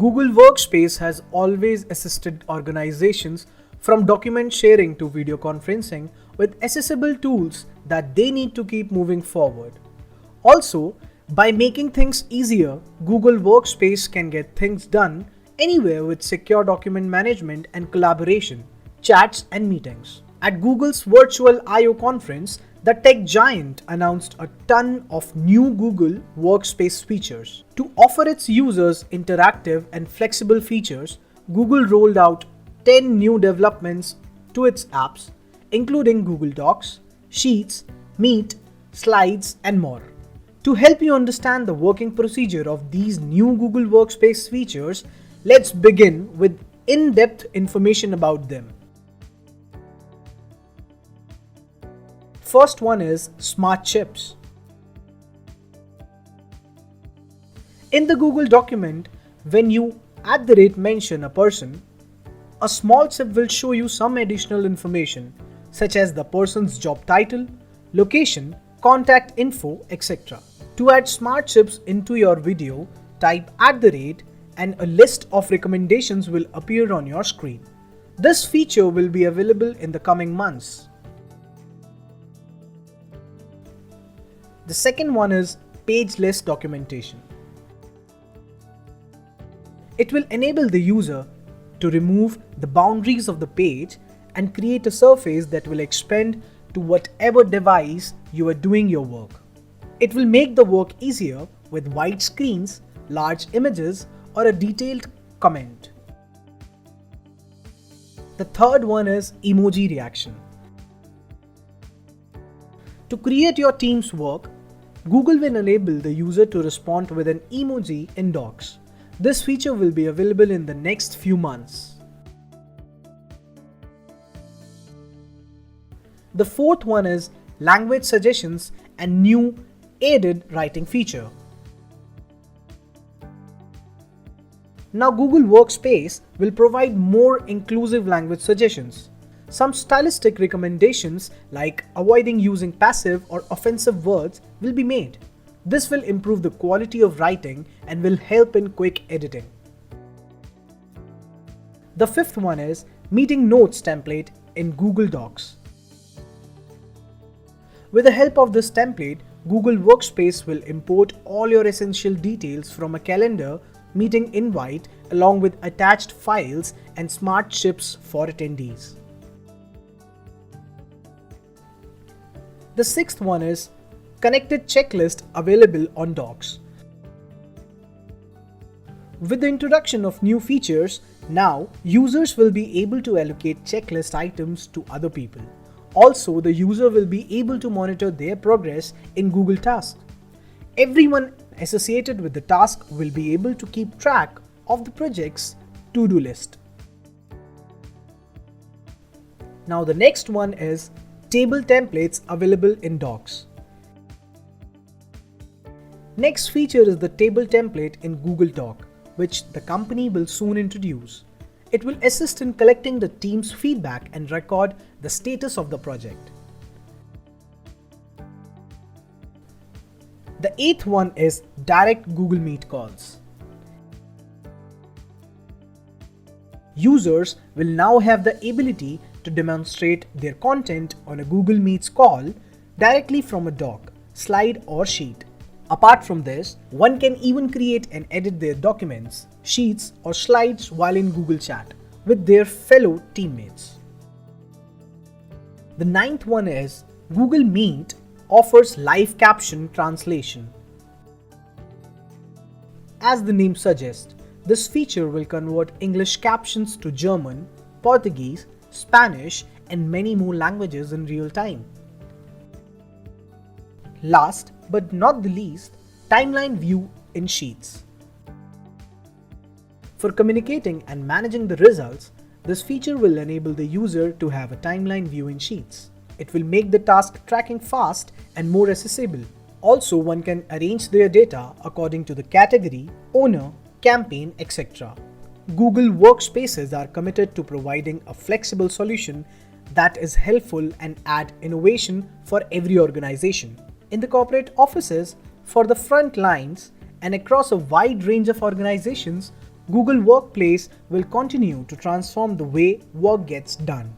Google Workspace has always assisted organizations from document sharing to video conferencing with accessible tools that they need to keep moving forward. Also, by making things easier, Google Workspace can get things done anywhere with secure document management and collaboration, chats and meetings. At Google's virtual I/O conference, the tech giant announced a ton of new Google Workspace features. To offer its users interactive and flexible features, Google rolled out 10 new developments to its apps, including Google Docs, Sheets, Meet, Slides, and more. To help you understand the working procedure of these new Google Workspace features, let's begin with in-depth information about them. First one is Smart Chips. In the Google document, when you mention a person, a small chip will show you some additional information such as the person's job title, location, contact info, etc. To add smart chips into your video, type and a list of recommendations will appear on your screen. This feature will be available in the coming months. The second one is pageless documentation. It will enable the user to remove the boundaries of the page and create a surface that will expand to whatever device you are doing your work. It will make the work easier with wide screens, large images, or a detailed comment. The third one is emoji reaction. To create your team's work, Google will enable the user to respond with an emoji in Docs. This feature will be available in the next few months. The fourth one is language suggestions and new aided writing feature. Now Google Workspace will provide more inclusive language suggestions. Some stylistic recommendations like avoiding using passive or offensive words will be made. This will improve the quality of writing and will help in quick editing. The fifth one is meeting notes template in Google Docs. With the help of this template, Google Workspace will import all your essential details from a calendar, meeting invite along with attached files and smart chips for attendees. The sixth one is connected checklist available on Docs. With the introduction of new features, now users will be able to allocate checklist items to other people. Also, the user will be able to monitor their progress in Google Tasks. Everyone associated with the task will be able to keep track of the project's to-do list. Now the next one is table templates available in Docs. Next feature is the table template in Google Doc, which the company will soon introduce. It will assist in collecting the team's feedback and record the status of the project. The eighth one is direct Google Meet calls. Users will now have the ability to demonstrate their content on a Google Meets call directly from a doc, slide or sheet. Apart from this, one can even create and edit their documents, sheets or slides while in Google Chat with their fellow teammates. The ninth one is Google Meet offers live caption translation. As the name suggests, this feature will convert English captions to German, Portuguese, Spanish, and many more languages in real time. Last but not the least, timeline view in Sheets. For communicating and managing the results, this feature will enable the user to have a timeline view in Sheets. It will make the task tracking fast and more accessible. Also, one can arrange their data according to the category, owner, campaign, etc. Google Workspaces are committed to providing a flexible solution that is helpful and add innovation for every organization. In the corporate offices, for the front lines, and across a wide range of organizations, Google Workspace will continue to transform the way work gets done.